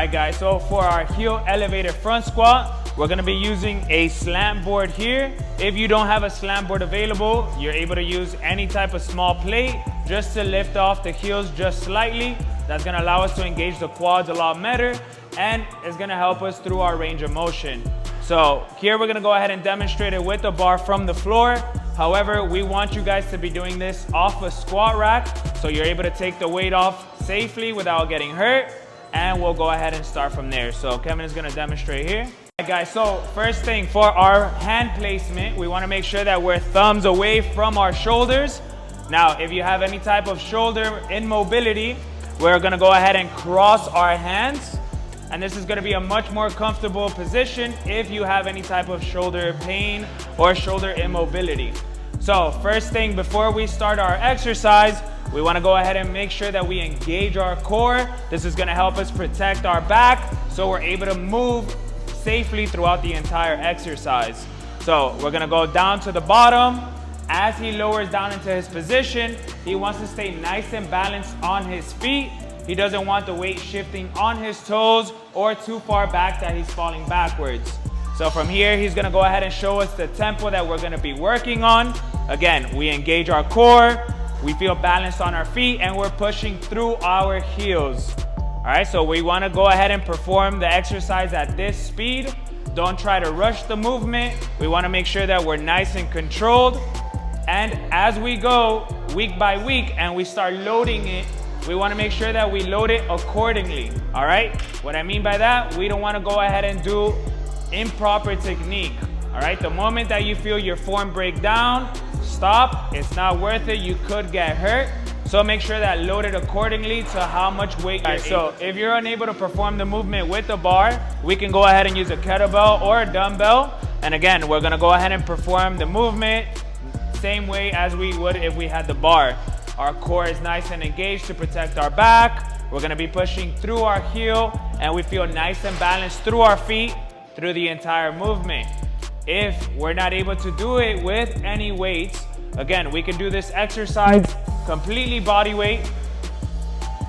right, guys, so for our heel elevated front squat, we're gonna be using a slant board here. If you don't have a slant board available, you're able to use any type of small plate just to lift off the heels just slightly. That's gonna allow us to engage the quads a lot better, and it's gonna help us through our range of motion. So here we're gonna go ahead and demonstrate it with the bar from the floor. However, we want you guys to be doing this off a squat rack, so you're able to take the weight off safely without getting hurt, and we'll go ahead and start from there. So Kevin is gonna demonstrate here. All right, guys, so first thing, for our hand placement, we wanna make sure that we're thumbs away from our shoulders. Now, if you have any type of shoulder immobility, we're gonna go ahead and cross our hands. And this is gonna be a much more comfortable position if you have any type of shoulder pain or shoulder immobility. So first thing, before we start our exercise, we wanna go ahead and make sure that we engage our core. This is gonna help us protect our back so we're able to move safely throughout the entire exercise. So we're gonna go down to the bottom. As he lowers down into his position, he wants to stay nice and balanced on his feet. He doesn't want the weight shifting on his toes or too far back that he's falling backwards. So from here, he's gonna go ahead and show us the tempo that we're gonna be working on. Again, we engage our core, we feel balanced on our feet, and we're pushing through our heels. All right, so we wanna go ahead and perform the exercise at this speed. Don't try to rush the movement. We wanna make sure that we're nice and controlled. And as we go week by week and we start loading it, we want to make sure that we load it accordingly, all right? What I mean by that, we don't want to go ahead and do improper technique, all right? The moment that you feel your form break down, stop. It's not worth it. You could get hurt. So make sure that load it accordingly to how much weight you're able. So if you're unable to perform the movement with the bar, we can go ahead and use a kettlebell or a dumbbell. And again, we're going to go ahead and perform the movement same way as we would if we had the bar. Our core is nice and engaged to protect our back. We're gonna be pushing through our heel, and we feel nice and balanced through our feet through the entire movement. If we're not able to do it with any weights, again, we can do this exercise completely body weight.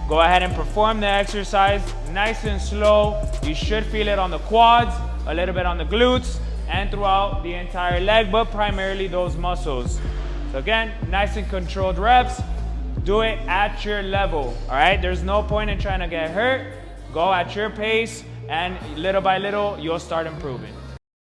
Go ahead and perform the exercise nice and slow. You should feel it on the quads, a little bit on the glutes, and throughout the entire leg, but primarily those muscles. So again, nice and controlled reps. Do it at your level, all right? There's no point in trying to get hurt. Go at your pace, and little by little, you'll start improving.